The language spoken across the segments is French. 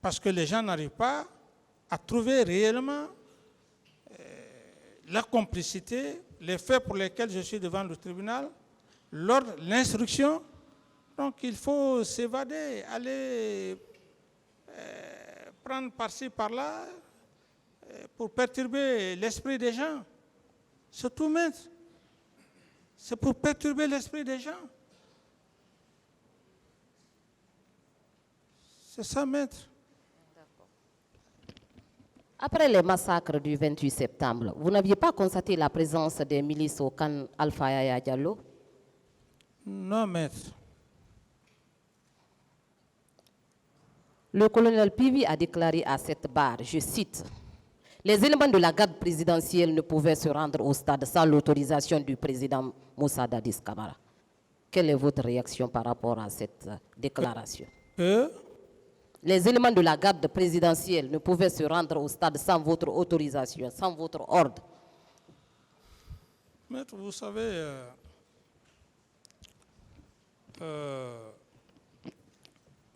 parce que les gens n'arrivent pas à trouver réellement la complicité, les faits pour lesquels je suis devant le tribunal, l'ordre, l'instruction. Donc il faut s'évader, aller prendre par-ci, par-là, pour perturber l'esprit des gens. C'est tout, maître. C'est pour perturber l'esprit des gens. C'est ça, maître. Après les massacres du 28 septembre, vous n'aviez pas constaté la présence des milices au camp Alpha Yaya Diallo? Non, maître. Le colonel Pivi a déclaré à cette barre, je cite, « Les éléments de la garde présidentielle ne pouvaient se rendre au stade sans l'autorisation du président Moussa Dadis Camara. » Quelle est votre réaction par rapport à cette déclaration? Les éléments de la garde présidentielle ne pouvaient se rendre au stade sans votre autorisation, sans votre ordre. Maître, vous savez,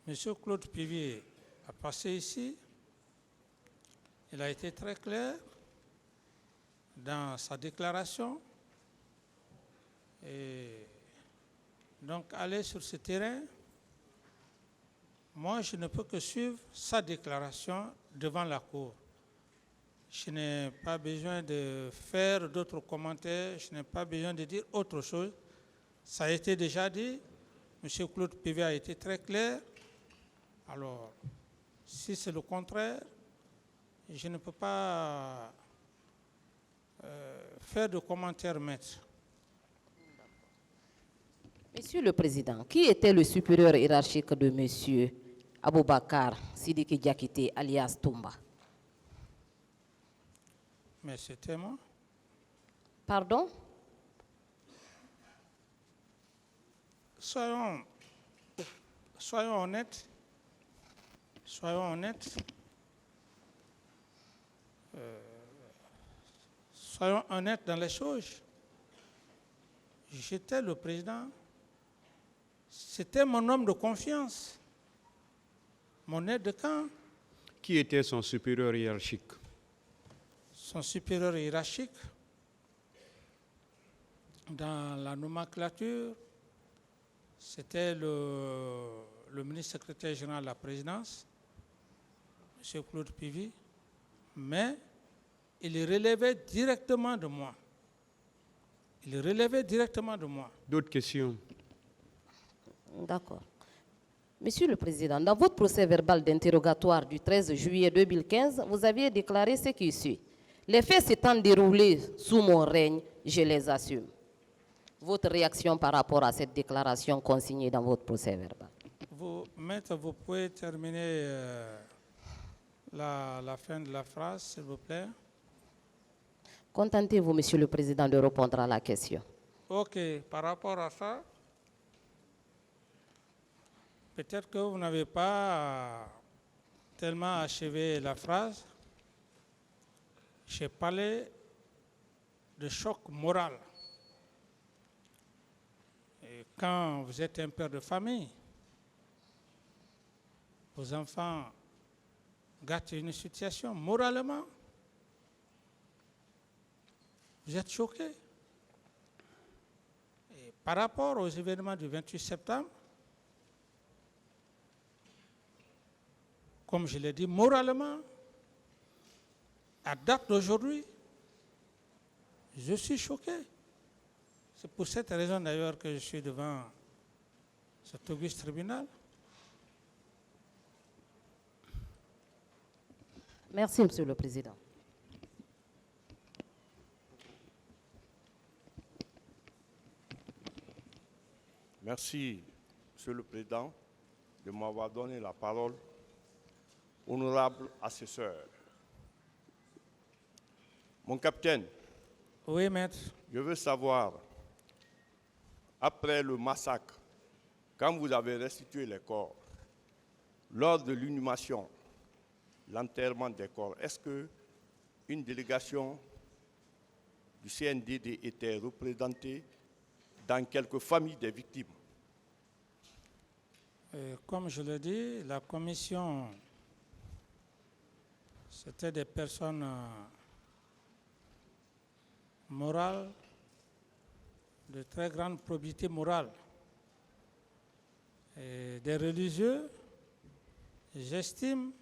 M. Claude Pivi a passé ici. Il a été très clair dans sa déclaration. Et donc, aller sur ce terrain, moi, je ne peux que suivre sa déclaration devant la Cour. Je n'ai pas besoin de faire d'autres commentaires, je n'ai pas besoin de dire autre chose. Ça a été déjà dit, M. Claude Pivi a été très clair. Alors, si c'est le contraire, je ne peux pas faire de commentaires, maître. Monsieur le Président, qui était le supérieur hiérarchique de Monsieur Aboubakar Sidiki Diakité, alias Toumba? Mais c'était moi. Pardon? Soyons honnêtes. Soyons honnêtes. Soyons honnêtes dans les choses. J'étais le président. C'était mon homme de confiance. Mon aide de camp. Qui était son supérieur hiérarchique? Son supérieur hiérarchique, dans la nomenclature, c'était le ministre secrétaire général de la présidence, M. Claude Pivi, mais il relevait directement de moi. Il relevait directement de moi. D'autres questions? D'accord. Monsieur le Président, dans votre procès verbal d'interrogatoire du 13 juillet 2015, vous aviez déclaré ce qui suit. Les faits s'étant déroulés sous mon règne, je les assume. Votre réaction par rapport à cette déclaration consignée dans votre procès verbal? Maître, vous pouvez terminer la fin de la phrase, s'il vous plaît? Contentez-vous, Monsieur le Président, de répondre à la question. OK. Par rapport à ça, peut-être que vous n'avez pas tellement achevé la phrase. J'ai parlé de choc moral. Et quand vous êtes un père de famille, vos enfants gâtent une situation moralement, vous êtes choqué. Et par rapport aux événements du 28 septembre, comme je l'ai dit, moralement, à date d'aujourd'hui, je suis choqué. C'est pour cette raison d'ailleurs que je suis devant cet auguste tribunal. Merci, Monsieur le Président. Merci, Monsieur le Président, de m'avoir donné la parole. Honorable assesseur, mon capitaine. Oui, maître. Je veux savoir, après le massacre, quand vous avez restitué les corps, lors de l'inhumation, l'enterrement des corps, est-ce qu'une délégation du CNDD était représentée dans quelques familles des victimes? Comme je l'ai dit, la commission C'était des personnes morales, de très grande probité morale. Et des religieux, j'estime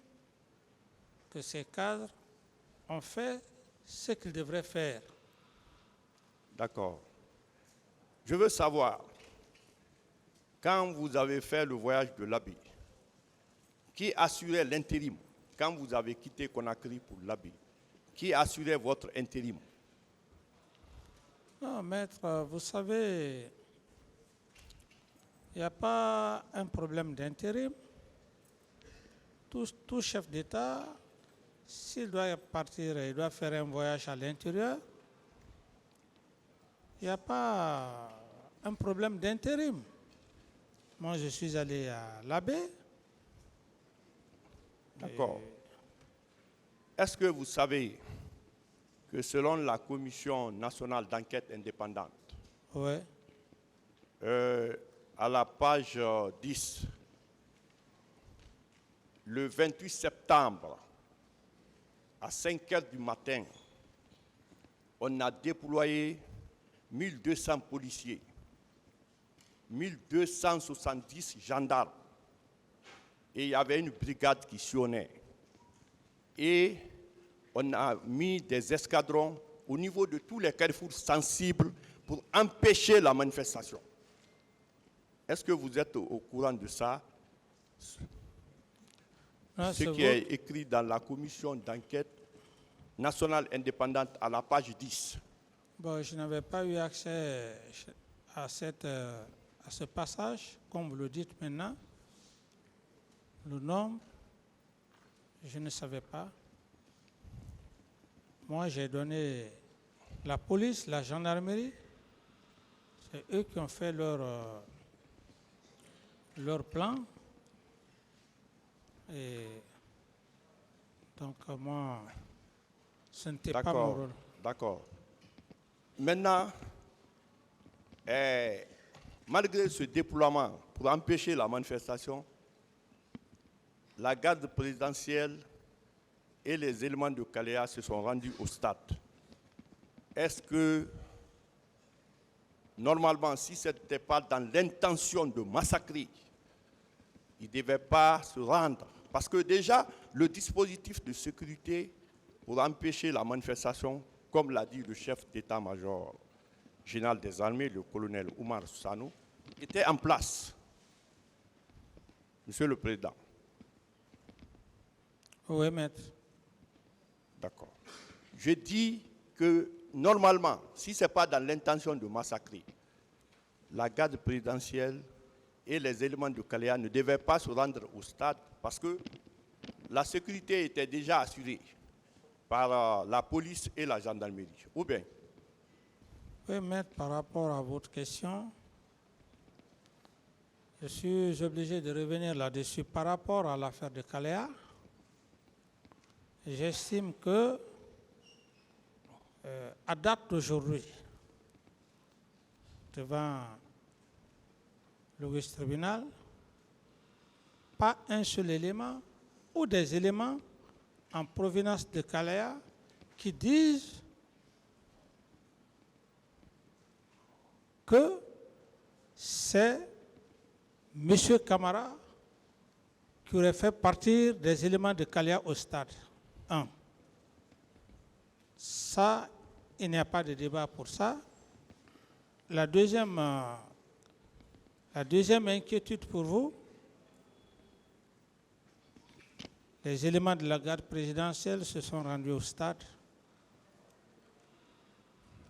que ces cadres ont fait ce qu'ils devraient faire. D'accord. Je veux savoir, quand vous avez fait le voyage de l'Abbé, qui assurait l'intérim quand vous avez quitté Conakry pour l'Abbé? Qui assurait votre intérim? Non, maître, vous savez, il n'y a pas un problème d'intérim. Tout chef d'État, s'il doit partir, il doit faire un voyage à l'intérieur. Il n'y a pas un problème d'intérim. Moi, je suis allé à l'Abbé. D'accord. Est-ce que vous savez que selon la Commission nationale d'enquête indépendante, Oui. à la page 10, le 28 septembre, à 5 heures du matin, on a déployé 1200 policiers, 1270 gendarmes, et il y avait une brigade qui sillonnait. Et on a mis des escadrons au niveau de tous les carrefours sensibles pour empêcher la manifestation. Est-ce que vous êtes au courant de ça? Non, Ce c'est qui est écrit dans la commission d'enquête nationale indépendante à la page 10. Bon, je n'avais pas eu accès à ce passage, comme vous le dites maintenant. Le nombre, je ne savais pas. Moi, j'ai donné la police, la gendarmerie. C'est eux qui ont fait leur plan. Et donc, moi, ce n'était pas mon rôle. D'accord. Maintenant, malgré ce déploiement pour empêcher la manifestation, la garde présidentielle et les éléments de Kalea se sont rendus au stade. Est-ce que, normalement, si ce n'était pas dans l'intention de massacrer, ils ne devaient pas se rendre? Parce que déjà, le dispositif de sécurité pour empêcher la manifestation, comme l'a dit le chef d'état-major général des armées, le colonel Oumar Sanou, était en place. Monsieur le Président. Oui, maître. D'accord. Je dis que normalement, si ce n'est pas dans l'intention de massacrer, la garde présidentielle et les éléments de Kalea ne devaient pas se rendre au stade parce que la sécurité était déjà assurée par la police et la gendarmerie. Ou bien? Oui, maître, par rapport à votre question, je suis obligé de revenir là-dessus. Par rapport à l'affaire de Kalea, j'estime que, à date d'aujourd'hui, devant le vice-tribunal, pas un seul élément ou des éléments en provenance de Kalea qui disent que c'est M. Camara qui aurait fait partir des éléments de Kalea au stade. 1. Ça, il n'y a pas de débat pour ça. La deuxième inquiétude pour vous, les éléments de la garde présidentielle se sont rendus au stade.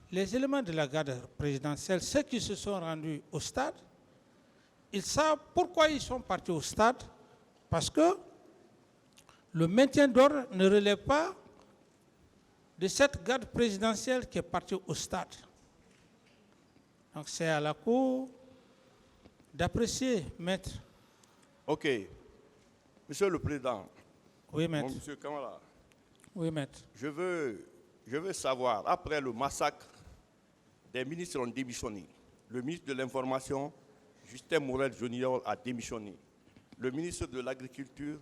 Les éléments de la garde présidentielle, ceux qui se sont rendus au stade, ils savent pourquoi ils sont partis au stade, parce que le maintien d'ordre ne relève pas de cette garde présidentielle qui est partie au stade. Donc c'est à la Cour d'apprécier, maître. OK. Monsieur le Président. Oui, maître. Monsieur Kamala. Oui, maître. Je veux savoir, après le massacre, des ministres ont démissionné. Le ministre de l'Information, Justin Morel Junior, a démissionné. Le ministre de l'Agriculture,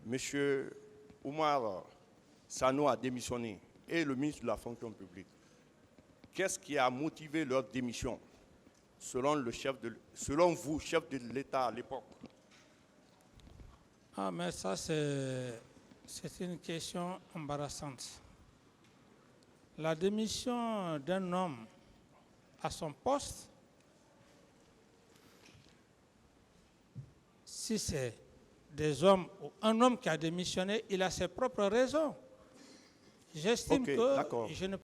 M. Oumar Sano a démissionné et le ministre de la fonction publique, qu'est-ce qui a motivé leur démission, selon vous, chef de l'État à l'époque? Ah, mais ça, c'est une question embarrassante. La démission d'un homme à son poste, si c'est des hommes ou un homme qui a démissionné, il a ses propres raisons. J'estime Ok, que d'accord. je ne